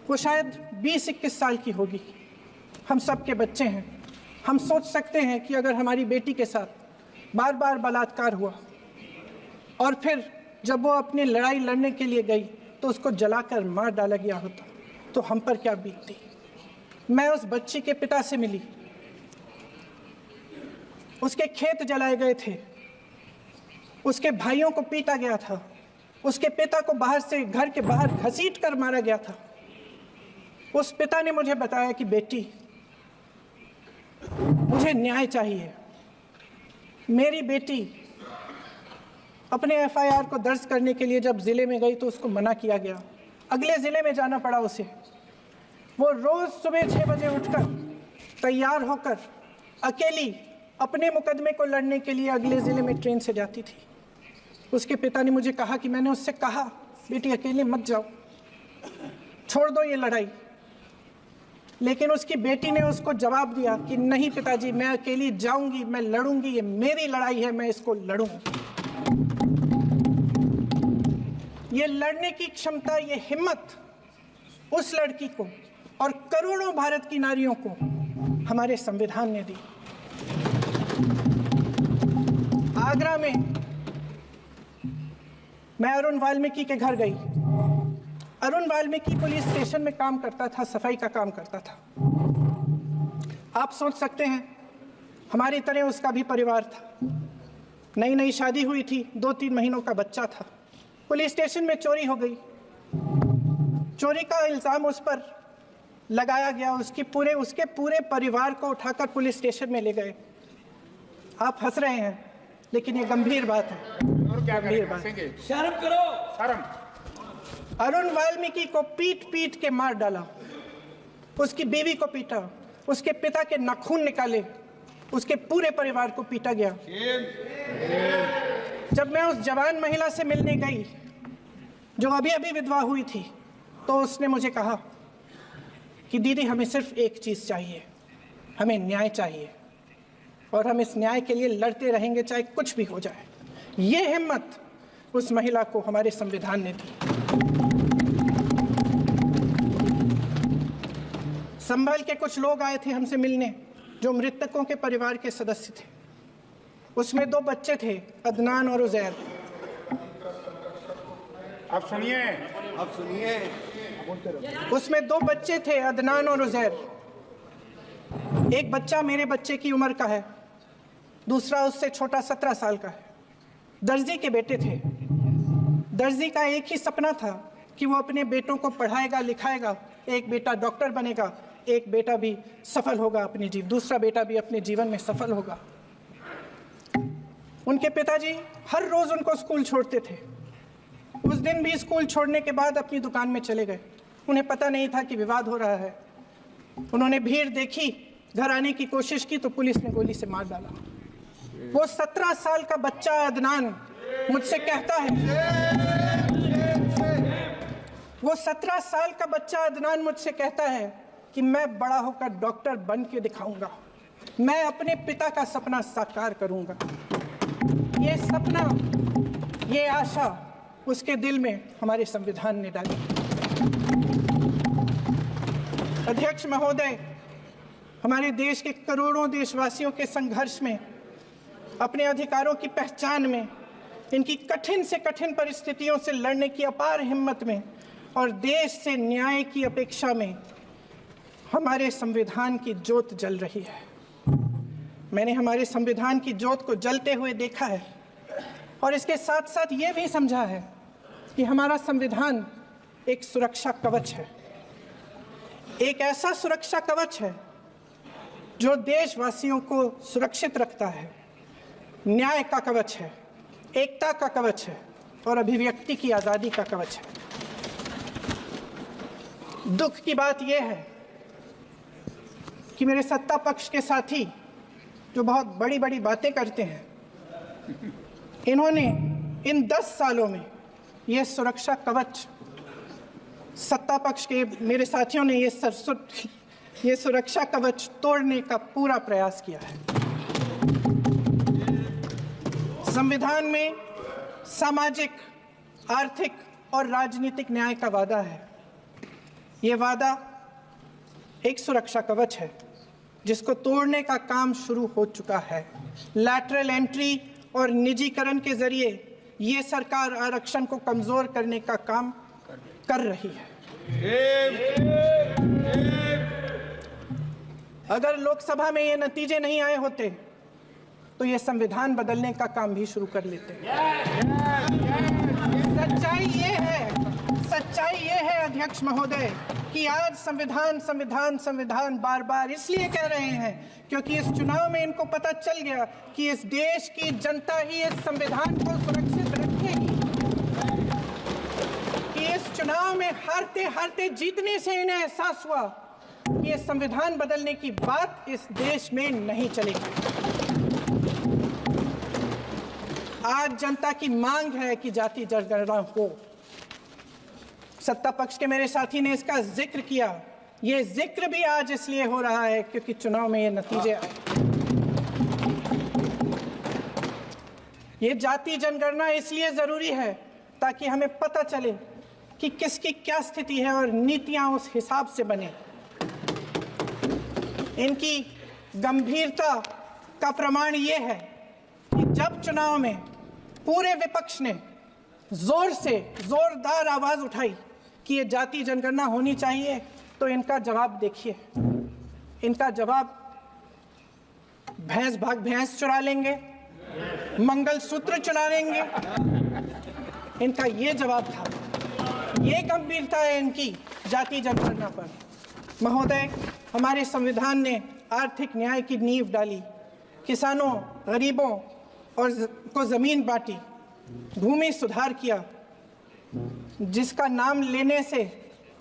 वो शायद 20-21 साल की होगी। हम सब के बच्चे हैं। हम सोच सकते हैं कि अगर हमारी बेटी के साथ बार बार बलात्कार हुआ और फिर जब वो अपनी लड़ाई लड़ने के लिए गई तो उसको जलाकर मार डाला गया होता तो हम पर क्या बीतती। मैं उस बच्ची के पिता से मिली। उसके खेत जलाए गए थे, उसके भाइयों को पीटा गया था, उसके पिता को बाहर से घर के बाहर घसीट कर मारा गया था। उस पिता ने मुझे बताया कि बेटी, मुझे न्याय चाहिए। मेरी बेटी अपने एफआईआर को दर्ज करने के लिए जब जिले में गई तो उसको मना किया गया, अगले जिले में जाना पड़ा उसे। वो रोज सुबह 6 बजे उठकर तैयार होकर अकेली अपने मुकदमे को लड़ने के लिए अगले जिले में ट्रेन से जाती थी। उसके पिता ने मुझे कहा कि मैंने उससे कहा, बेटी अकेले मत जाओ, छोड़ दो ये लड़ाई। लेकिन उसकी बेटी ने उसको जवाब दिया कि नहीं पिताजी, मैं अकेली जाऊंगी, मैं लड़ूंगी, ये मेरी लड़ाई है, मैं इसको लड़ूंगी। ये लड़ने की क्षमता, ये हिम्मत उस लड़की को और करोड़ों भारत की नारियों को हमारे संविधान ने दी। आगरा में मैं अरुण वाल्मीकि के घर गई। अरुण वाल्मीकि पुलिस स्टेशन में काम करता था, सफाई का काम करता था। आप सोच सकते हैं हमारी तरह उसका भी परिवार था। नई नई शादी हुई थी, 2-3 महीनों का बच्चा था। पुलिस स्टेशन में चोरी हो गई। चोरी का इल्जाम उस पर लगाया गया। उसके पूरे परिवार को उठाकर पुलिस स्टेशन में ले गए। आप हंस रहे हैं, लेकिन ये गंभीर बात है। और क्या गंभीर बात। शर्म करो, शर्म। अरुण वाल्मीकि को पीट पीट के मार डाला, उसकी बीवी को पीटा, उसके पिता के नाखून निकाले, उसके पूरे परिवार को पीटा गया। जब मैं उस जवान महिला से मिलने गई जो अभी अभी विधवा हुई थी, तो उसने मुझे कहा कि दीदी, हमें सिर्फ एक चीज़ चाहिए, हमें न्याय चाहिए और हम इस न्याय के लिए लड़ते रहेंगे, चाहे कुछ भी हो जाए। ये हिम्मत उस महिला को हमारे संविधान ने दी। संभल के कुछ लोग आए थे हमसे मिलने जो मृतकों के परिवार के सदस्य थे। उसमें 2 बच्चे थे, अदनान और उजैर। अब सुनिए, उसमें 2 बच्चे थे, अदनान और उजैर। एक बच्चा मेरे बच्चे की उम्र का है, दूसरा उससे छोटा 17 साल का है। दर्जी के बेटे थे। दर्जी का एक ही सपना था कि वो अपने बेटों को पढ़ाएगा लिखाएगा, एक बेटा डॉक्टर बनेगा, एक बेटा भी सफल होगा अपने दूसरा बेटा भी अपने जीवन में सफल होगा। उनके पिताजी हर रोज उनको स्कूल छोड़ते थे। उस दिन भी स्कूल छोड़ने के बाद अपनी दुकान में चले गए। उन्हें पता नहीं था कि विवाद हो रहा है। उन्होंने भीड़ देखी, घर आने की कोशिश की तो पुलिस ने गोली से मार डाला। वो 17 साल का बच्चा अदनान मुझसे कहता है, वो 17 साल का बच्चा अदनान मुझसे कहता है कि मैं बड़ा होकर डॉक्टर बन के दिखाऊंगा, मैं अपने पिता का सपना साकार करूंगा। ये सपना, ये आशा उसके दिल में हमारे संविधान ने डाली। अध्यक्ष महोदय, हमारे देश के करोड़ों देशवासियों के संघर्ष में, अपने अधिकारों की पहचान में, इनकी कठिन से कठिन परिस्थितियों से लड़ने की अपार हिम्मत में और देश से न्याय की अपेक्षा में हमारे संविधान की ज्योत जल रही है। मैंने हमारे संविधान की ज्योत को जलते हुए देखा है और इसके साथ साथ ये भी समझा है कि हमारा संविधान एक सुरक्षा कवच है। एक ऐसा सुरक्षा कवच है जो देशवासियों को सुरक्षित रखता है, न्याय का कवच है, एकता का कवच है और अभिव्यक्ति की आज़ादी का कवच है। दुख की बात यह है कि मेरे सत्ता पक्ष के साथी जो बहुत बड़ी बड़ी बातें करते हैं, इन्होंने इन 10 सालों में यह सुरक्षा कवच, सत्ता पक्ष के मेरे साथियों ने ये सुरक्षा कवच तोड़ने का पूरा प्रयास किया है। संविधान में सामाजिक, आर्थिक और राजनीतिक न्याय का वादा है। ये वादा एक सुरक्षा कवच है जिसको तोड़ने का काम शुरू हो चुका है। लैटरल एंट्री और निजीकरण के जरिए ये सरकार आरक्षण को कमजोर करने का काम कर रही है। अगर लोकसभा में ये नतीजे नहीं आए होते तो ये संविधान बदलने का काम भी शुरू कर लेते। सच्चाई ये है अध्यक्ष महोदय कि आज संविधान बार बार इसलिए कह रहे हैं क्योंकि इस चुनाव में इनको पता चल गया कि इस देश की जनता ही इस संविधान को सुरक्षित रखेगी, कि इस चुनाव में हारते जीतने से इन्हें एहसास हुआ कि इस संविधान बदलने की बात इस देश में नहीं चलेगी। आज जनता की मांग है कि जाति जनगणना हो। सत्ता पक्ष के मेरे साथी ने इसका जिक्र किया। ये जिक्र भी आज इसलिए हो रहा है क्योंकि चुनाव में ये नतीजे आए। ये जाति जनगणना इसलिए जरूरी है ताकि हमें पता चले कि किसकी क्या स्थिति है और नीतियां उस हिसाब से बने। इनकी गंभीरता का प्रमाण ये है कि जब चुनाव में पूरे विपक्ष ने जोरदार आवाज उठाई कि ये जाति जनगणना होनी चाहिए तो इनका जवाब देखिए। इनका जवाब भैंस भाग भैंस चुरा लेंगे, मंगलसूत्र चुरा लेंगे, इनका ये जवाब था। ये गंभीरता है इनकी जाति जनगणना पर। महोदय, हमारे संविधान ने आर्थिक न्याय की नींव डाली, किसानों गरीबों और को जमीन बांटी, भूमि सुधार किया, जिसका नाम लेने से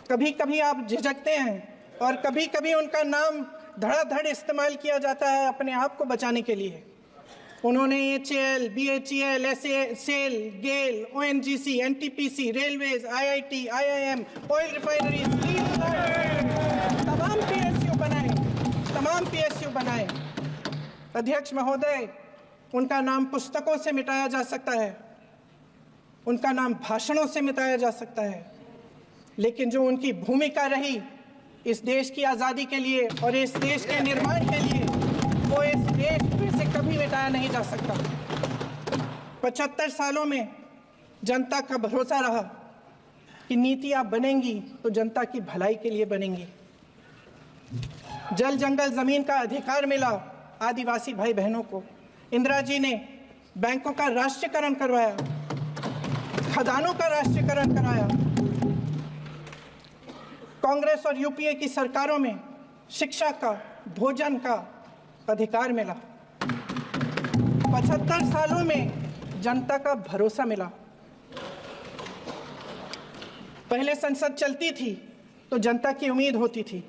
कभी कभी आप झिझकते हैं और कभी कभी उनका नाम धड़ाधड़ इस्तेमाल किया जाता है अपने आप को बचाने के लिए। उन्होंने HAL, BHEL, SAIL, GAIL, ONGC, NTPC, railways, IIT, IIM, oil refinery, तमाम PSU बनाए। अध्यक्ष महोदय, उनका नाम पुस्तकों से मिटाया जा सकता है, उनका नाम भाषणों से मिटाया जा सकता है, लेकिन जो उनकी भूमिका रही इस देश की आज़ादी के लिए और इस देश के निर्माण के लिए, वो इस देश में से कभी मिटाया नहीं जा सकता। 75 सालों में जनता का भरोसा रहा कि नीतियां बनेंगी तो जनता की भलाई के लिए बनेंगी। जल जंगल जमीन का अधिकार मिला आदिवासी भाई बहनों को। इंदिरा जी ने बैंकों का राष्ट्रीयकरण करवाया, खदानों का राष्ट्रीयकरण कराया। कांग्रेस और यूपीए की सरकारों में शिक्षा का, भोजन का अधिकार मिला। 75 सालों में जनता का भरोसा मिला। पहले संसद चलती थी तो जनता की उम्मीद होती थी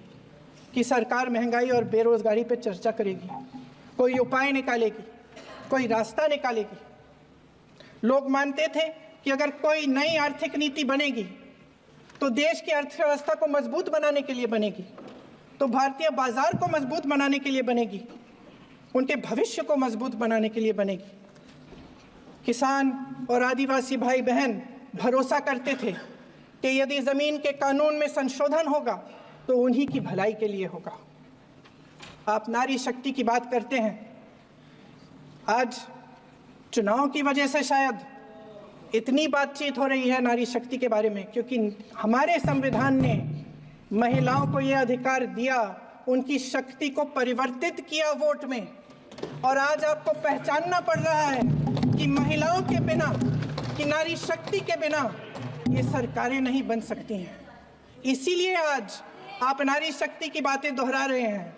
कि सरकार महंगाई और बेरोजगारी पर चर्चा करेगी, कोई उपाय निकालेगी, कोई रास्ता निकालेगी। लोग मानते थे कि अगर कोई नई आर्थिक नीति बनेगी तो देश की अर्थव्यवस्था को मजबूत बनाने के लिए बनेगी, तो भारतीय बाजार को मजबूत बनाने के लिए बनेगी, उनके भविष्य को मजबूत बनाने के लिए बनेगी। किसान और आदिवासी भाई बहन भरोसा करते थे कि यदि जमीन के कानून में संशोधन होगा तो उन्हीं की भलाई के लिए होगा। आप नारी शक्ति की बात करते हैं। आज चुनाव की वजह से शायद इतनी बातचीत हो रही है नारी शक्ति के बारे में, क्योंकि हमारे संविधान ने महिलाओं को यह अधिकार दिया, उनकी शक्ति को परिवर्तित किया वोट में। और आज आपको पहचानना पड़ रहा है कि महिलाओं के बिना, कि नारी शक्ति के बिना ये सरकारें नहीं बन सकती हैं। इसीलिए आज आप नारी शक्ति की बातें दोहरा रहे हैं।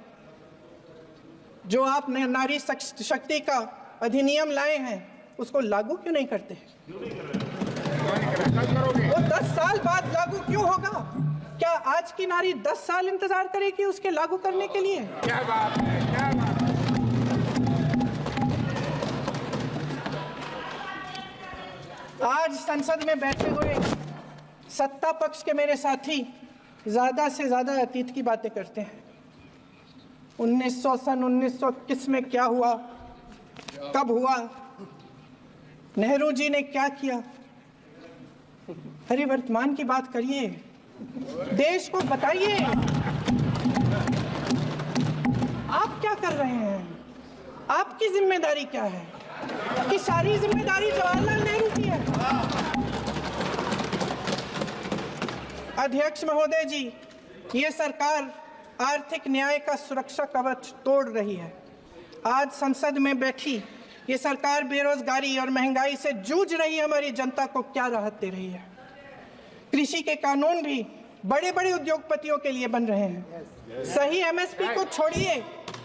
जो आप नारी शक्ति का अधिनियम लाए हैं उसको लागू क्यों नहीं करते? वो 10 साल बाद लागू क्यों होगा? क्या आज की नारी 10 साल इंतजार करेगी उसके लागू करने के लिए? क्या बात है, क्या बात। आज संसद में बैठे हुए सत्ता पक्ष के मेरे साथी ज्यादा से ज्यादा अतीत की बातें करते हैं। 1921 में क्या हुआ, कब हुआ, नेहरू जी ने क्या किया। अरे वर्तमान की बात करिए। देश को बताइए आप क्या कर रहे हैं, आपकी जिम्मेदारी क्या है? कि सारी जिम्मेदारी जवाहरलाल नेहरू की है? अध्यक्ष महोदय जी, ये सरकार आर्थिक न्याय का सुरक्षा कवच तोड़ रही है। आज संसद में बैठी ये सरकार बेरोजगारी और महंगाई से जूझ रही हमारी जनता को क्या राहत दे रही है? कृषि के कानून भी बड़े बड़े उद्योगपतियों के लिए बन रहे हैं। सही एमएसपी को छोड़िए,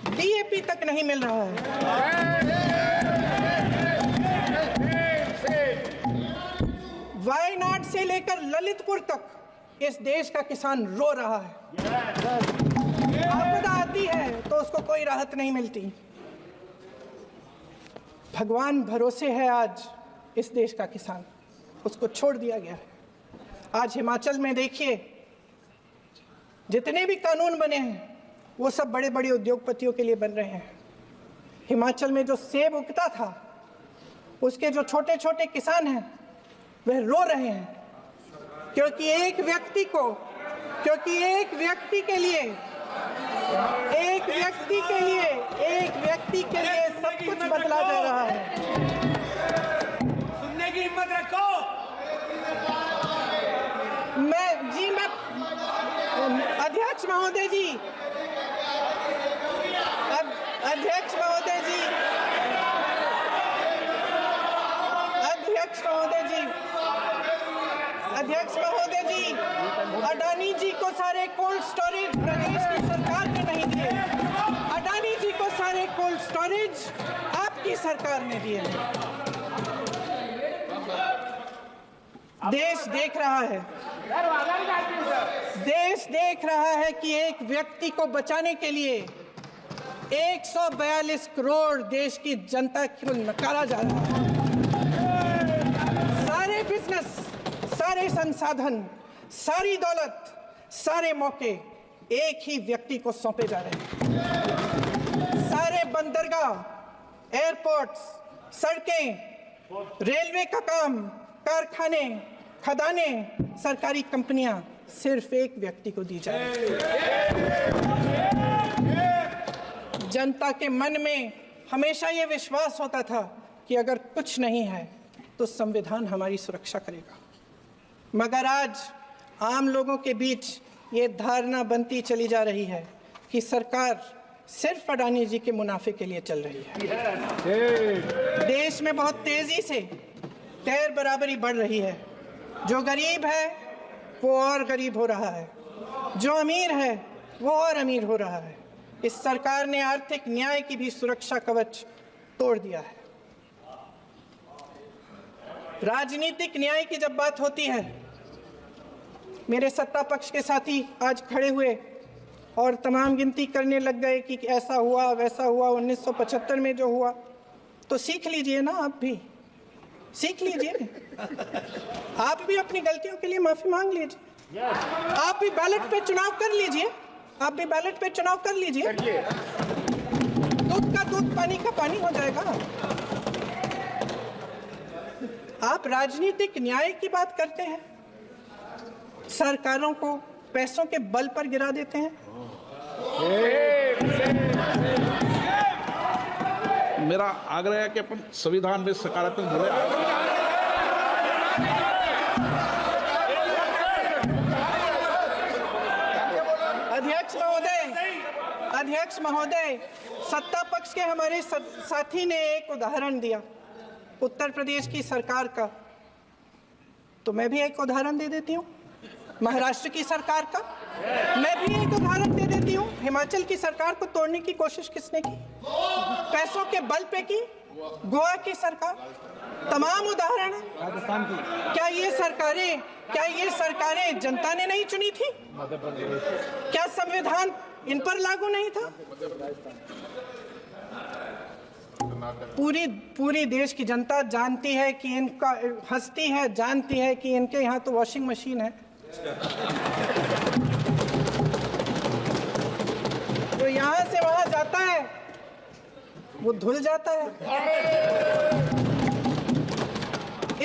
डीएपी तक नहीं मिल रहा है। वायनाड से लेकर ललितपुर तक इस देश का किसान रो रहा है। आपदा आती है तो उसको कोई राहत नहीं मिलती। भगवान भरोसे है आज इस देश का किसान, उसको छोड़ दिया गया है। आज हिमाचल में देखिए, जितने भी कानून बने हैं वो सब बड़े बड़े उद्योगपतियों के लिए बन रहे हैं। हिमाचल में जो सेब उगता था, उसके जो छोटे छोटे किसान हैं वह रो रहे हैं, क्योंकि एक व्यक्ति के लिए सब कुछ बदला जा रहा है। सुनने की हिम्मत रखो। मैं अध्यक्ष महोदय जी, अडानी जी को सारे कोल्ड स्टोरेज प्रदेश की सरकार ने नहीं दिए। अडानी जी को सारे कोल्ड स्टोरेज आपकी सरकार ने दिए। देश देख रहा है कि एक व्यक्ति को बचाने के लिए 142 करोड़ देश की जनता को नकारा जा रहा है। सारे बिजनेस, सारे संसाधन, सारी दौलत, सारे मौके एक ही व्यक्ति को सौंपे जा रहे हैं। सारे बंदरगाह, एयरपोर्ट्स, सड़कें, रेलवे का काम, कारखाने, खदानें, सरकारी कंपनियां सिर्फ एक व्यक्ति को दी जा रही है। जनता के मन में हमेशा ये विश्वास होता था कि अगर कुछ नहीं है तो संविधान हमारी सुरक्षा करेगा, मगर आज आम लोगों के बीच ये धारणा बनती चली जा रही है कि सरकार सिर्फ अडानी जी के मुनाफे के लिए चल रही है। देश में बहुत तेजी से गैर बराबरी बढ़ रही है। जो गरीब है वो और गरीब हो रहा है, जो अमीर है वो और अमीर हो रहा है। इस सरकार ने आर्थिक न्याय की भी सुरक्षा कवच तोड़ दिया है। राजनीतिक न्याय की जब बात होती है, मेरे सत्ता पक्ष के साथी आज खड़े हुए और तमाम गिनती करने लग गए कि ऐसा हुआ वैसा हुआ, 1975 में जो हुआ, तो सीख लीजिए ना, आप भी सीख लीजिए। आप भी अपनी गलतियों के लिए माफी मांग लीजिए। आप भी बैलेट पे चुनाव कर लीजिए। दूध का दूध, पानी का पानी हो जाएगा। आप राजनीतिक न्याय की बात करते हैं, सरकारों को पैसों के बल पर गिरा देते हैं। मेरा आग्रह है कि अपन संविधान में सकारात्मक बोले। अध्यक्ष महोदय, सत्ता पक्ष के हमारे साथी ने एक उदाहरण दिया उत्तर प्रदेश की सरकार का, तो मैं भी एक उदाहरण दे देती हूँ। महाराष्ट्र की सरकार का मैं भी एक उदाहरण दे देती हूँ। हिमाचल की सरकार को तोड़ने की कोशिश किसने की? पैसों के बल पे की। गोवा की सरकार, तमाम उदाहरण है। राजस्थान की क्या ये सरकारें जनता ने नहीं चुनी थी? क्या संविधान इन पर लागू नहीं था? पूरी देश की जनता जानती है कि इनका, हंसती है, जानती है कि इनके यहाँ तो वॉशिंग मशीन है, तो यहाँ से वहां जाता है वो धुल जाता है।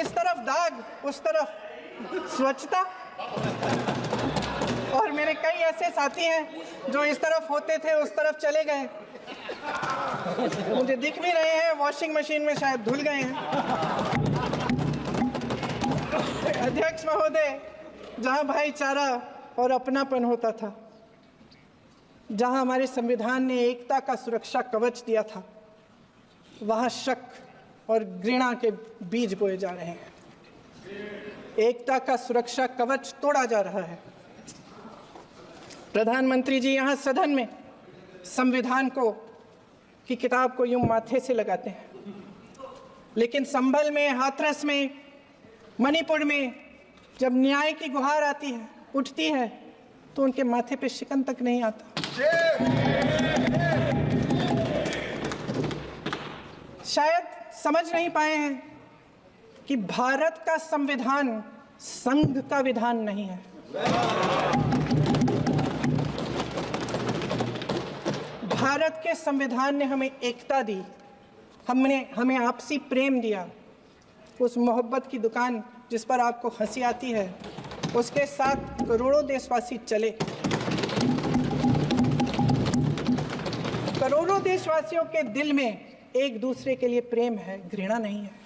इस तरफ दाग, उस तरफ स्वच्छता। मेरे कई ऐसे साथी हैं जो इस तरफ होते थे उस तरफ चले गए, मुझे दिख भी रहे हैं, वॉशिंग मशीन में शायद धुल गए हैं। अध्यक्ष महोदय, जहां भाईचारा और अपनापन होता था, जहां हमारे संविधान ने एकता का सुरक्षा कवच दिया था, वहां शक और घृणा के बीज बोए जा रहे हैं। एकता का सुरक्षा कवच तोड़ा जा रहा है। प्रधानमंत्री जी यहां सदन में संविधान की किताब को यूं माथे से लगाते हैं, लेकिन संभल में, हाथरस में, मणिपुर में जब न्याय की गुहार आती है, उठती है, तो उनके माथे पे शिकन तक नहीं आता। शायद समझ नहीं पाए हैं कि भारत का संविधान संघ का विधान नहीं है। भारत के संविधान ने हमें एकता दी, हमें आपसी प्रेम दिया। उस मोहब्बत की दुकान जिस पर आपको हंसी आती है, उसके साथ करोड़ों देशवासी चले। करोड़ों देशवासियों के दिल में एक दूसरे के लिए प्रेम है, घृणा नहीं है।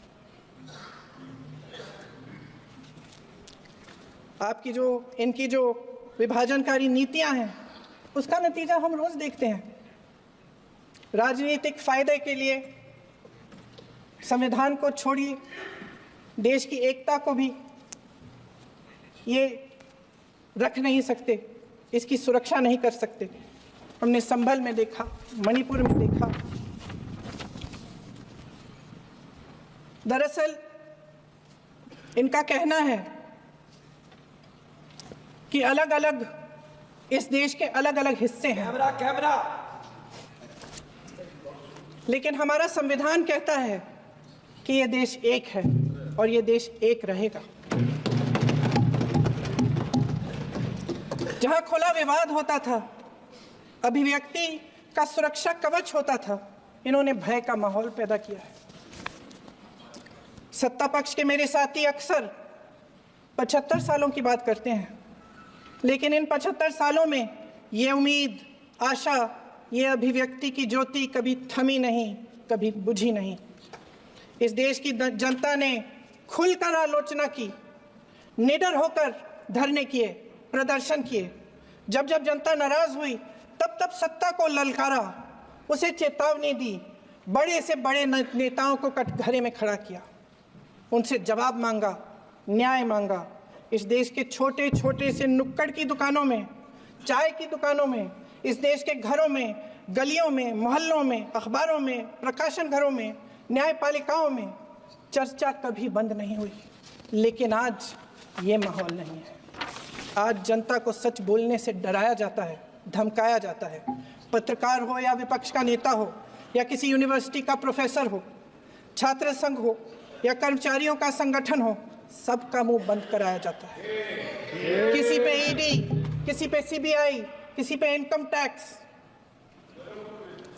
इनकी जो विभाजनकारी नीतियां हैं, उसका नतीजा हम रोज देखते हैं। राजनीतिक फायदे के लिए संविधान को छोड़िए, देश की एकता को भी ये रख नहीं सकते, इसकी सुरक्षा नहीं कर सकते। हमने संभल में देखा, मणिपुर में देखा। दरअसल इनका कहना है कि अलग अलग इस देश के अलग अलग हिस्से हैं, लेकिन हमारा संविधान कहता है कि यह देश एक है और यह देश एक रहेगा। जहां खुला विवाद होता था, अभिव्यक्ति का सुरक्षा कवच होता था, इन्होंने भय का माहौल पैदा किया है। सत्ता पक्ष के मेरे साथी अक्सर 75 सालों की बात करते हैं, लेकिन इन 75 सालों में ये उम्मीद, आशा, ये अभिव्यक्ति की ज्योति कभी थमी नहीं, कभी बुझी नहीं। इस देश की जनता ने खुलकर आलोचना की, निडर होकर धरने किए, प्रदर्शन किए। जब जब जनता नाराज हुई, तब तब सत्ता को ललकारा, उसे चेतावनी दी, बड़े से बड़े नेताओं को कटघरे में खड़ा किया, उनसे जवाब मांगा, न्याय मांगा। इस देश के छोटे छोटे से नुक्कड़ की दुकानों में, चाय की दुकानों में, इस देश के घरों में, गलियों में, मोहल्लों में, अखबारों में, प्रकाशन घरों में, न्यायपालिकाओं में चर्चा कभी बंद नहीं हुई। लेकिन आज ये माहौल नहीं है। आज जनता को सच बोलने से डराया जाता है, धमकाया जाता है। पत्रकार हो या विपक्ष का नेता हो या किसी यूनिवर्सिटी का प्रोफेसर हो, छात्र संघ हो या कर्मचारियों का संगठन हो, सबका मुंह बंद कराया जाता है। किसी पे ईडी, किसी पे सीबीआई, किसी पे इनकम टैक्स,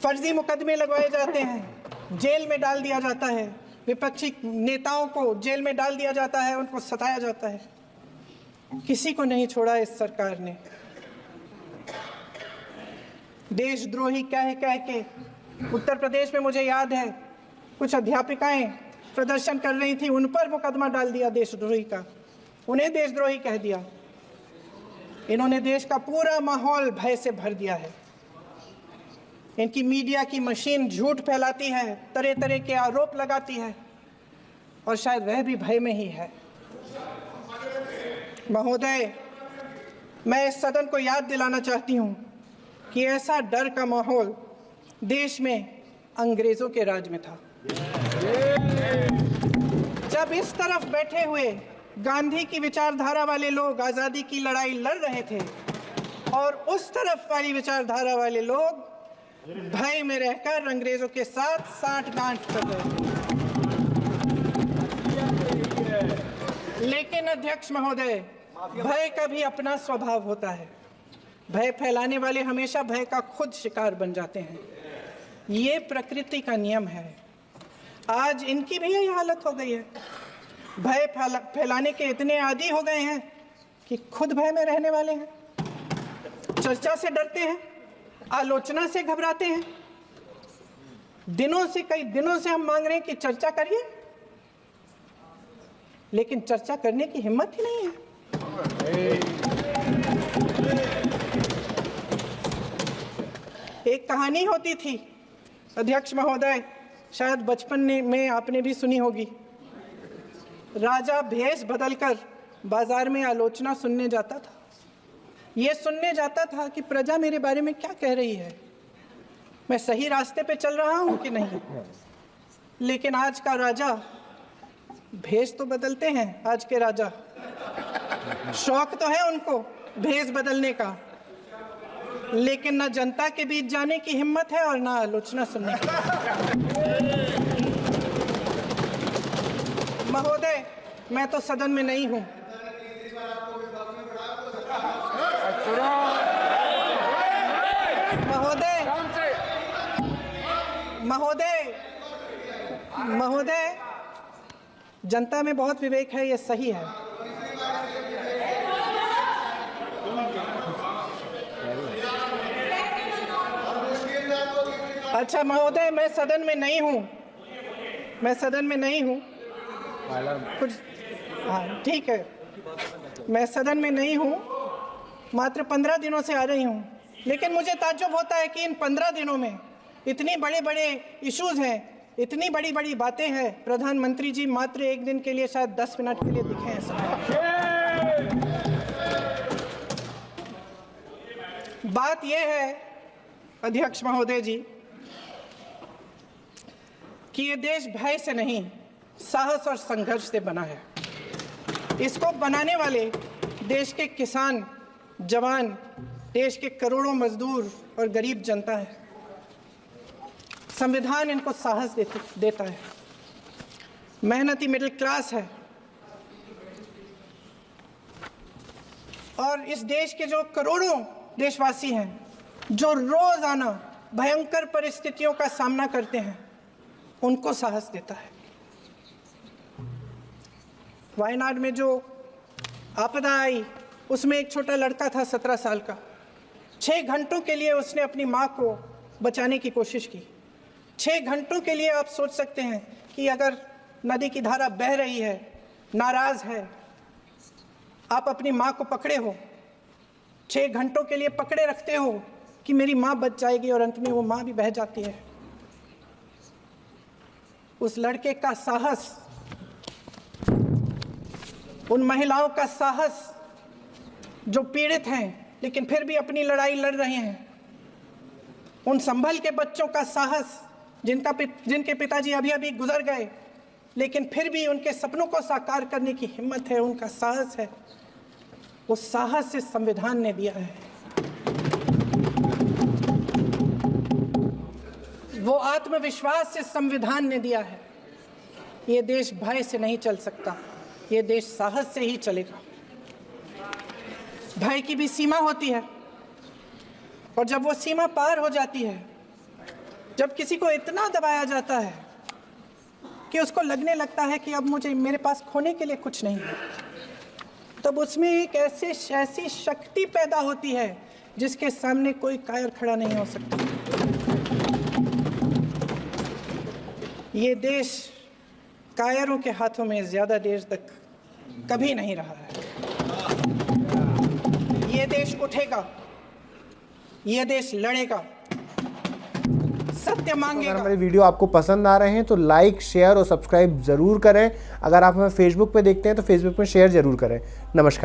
फर्जी मुकदमे लगवाए जाते हैं, जेल में डाल दिया जाता है। विपक्षी नेताओं को जेल में डाल दिया जाता है, उनको सताया जाता है। किसी को नहीं छोड़ा इस सरकार ने। देशद्रोही कह के उत्तर प्रदेश में मुझे याद है कुछ अध्यापिकाएं प्रदर्शन कर रही थी, उन पर मुकदमा डाल दिया देशद्रोही का, उन्हें देशद्रोही कह दिया। इन्होंने देश का पूरा माहौल भय से भर दिया है। इनकी मीडिया की मशीन झूठ फैलाती है, तरह तरह के आरोप लगाती है, और शायद वह भी भय में ही है। महोदय, मैं इस सदन को याद दिलाना चाहती हूं कि ऐसा डर का माहौल देश में अंग्रेजों के राज में था। जब इस तरफ बैठे हुए गांधी की विचारधारा वाले लोग आज़ादी की लड़ाई लड़ रहे थे और उस तरफ वाली विचारधारा वाले लोग भय में रहकर अंग्रेजों के साथ साठ-गांठ कर रहे थे। लेकिन अध्यक्ष महोदय, भय का भी अपना स्वभाव होता है। भय फैलाने वाले हमेशा भय का खुद शिकार बन जाते हैं। ये प्रकृति का नियम है। आज इनकी भी यही हालत हो गई है। भय फैलाने के इतने आदी हो गए हैं कि खुद भय में रहने वाले हैं। चर्चा से डरते हैं, आलोचना से घबराते हैं। कई दिनों से हम मांग रहे हैं कि चर्चा करिए, लेकिन चर्चा करने की हिम्मत ही नहीं है। एक कहानी होती थी अध्यक्ष महोदय, शायद बचपन में आपने भी सुनी होगी। राजा भेष बदलकर बाजार में आलोचना सुनने जाता था। ये सुनने जाता था कि प्रजा मेरे बारे में क्या कह रही है, मैं सही रास्ते पे चल रहा हूं कि नहीं। लेकिन आज का राजा, भेष तो बदलते हैं आज के राजा, शौक तो है उनको भेष बदलने का, लेकिन ना जनता के बीच जाने की हिम्मत है और ना आलोचना सुनने की। महोदय, मैं तो सदन में नहीं हूं। महोदय, जनता में बहुत विवेक है, ये सही है। अच्छा महोदय, मैं सदन में नहीं हूँ, कुछ हाँ ठीक है, मैं सदन में नहीं हूँ, मात्र 15 दिनों से आ रही हूँ। लेकिन मुझे ताज्जुब होता है कि इन 15 दिनों में इतनी बड़े इश्यूज हैं, इतनी बड़ी बातें हैं। प्रधानमंत्री जी मात्र एक दिन के लिए, शायद 10 मिनट के लिए दिखे हैं सब। बात यह है अध्यक्ष महोदय जी कि ये देश भय से नहीं, साहस और संघर्ष से बना है। इसको बनाने वाले देश के किसान, जवान, देश के करोड़ों मजदूर और गरीब जनता है। संविधान इनको साहस देता है। मेहनती मिडिल क्लास है। और इस देश के जो करोड़ों देशवासी हैं, जो रोजाना भयंकर परिस्थितियों का सामना करते हैं, उनको साहस देता है। वायनाड में जो आपदा आई, उसमें एक छोटा लड़का था 17 साल का। 6 घंटों के लिए उसने अपनी माँ को बचाने की कोशिश की। 6 घंटों के लिए आप सोच सकते हैं कि अगर नदी की धारा बह रही है, नाराज है, आप अपनी माँ को पकड़े हो, 6 घंटों के लिए पकड़े रखते हो कि मेरी माँ बच जाएगी, और अंत में वो माँ भी बह जाती है। उस लड़के का साहस, उन महिलाओं का साहस जो पीड़ित हैं लेकिन फिर भी अपनी लड़ाई लड़ रहे हैं, उन संभल के बच्चों का साहस जिनके पिताजी अभी गुजर गए, लेकिन फिर भी उनके सपनों को साकार करने की हिम्मत है, उनका साहस है। वो साहस से संविधान ने दिया है। वो आत्मविश्वास से संविधान ने दिया है। ये देश भय से नहीं चल सकता, ये देश साहस से ही चलेगा। भय की भी सीमा होती है, और जब वो सीमा पार हो जाती है, जब किसी को इतना दबाया जाता है कि उसको लगने लगता है कि अब मेरे पास खोने के लिए कुछ नहीं है, तब उसमें एक ऐसी शक्ति पैदा होती है जिसके सामने कोई कायर खड़ा नहीं हो सकता। ये देश कायरों के हाथों में ज्यादा देर तक कभी नहीं रहा है। ये देश उठेगा, ये देश लड़ेगा, सत्य मांगेगा। अगर हमारे वीडियो आपको पसंद आ रहे हैं तो लाइक, शेयर और सब्सक्राइब जरूर करें। अगर आप हमें फेसबुक पे देखते हैं तो फेसबुक पे शेयर जरूर करें। नमस्कार।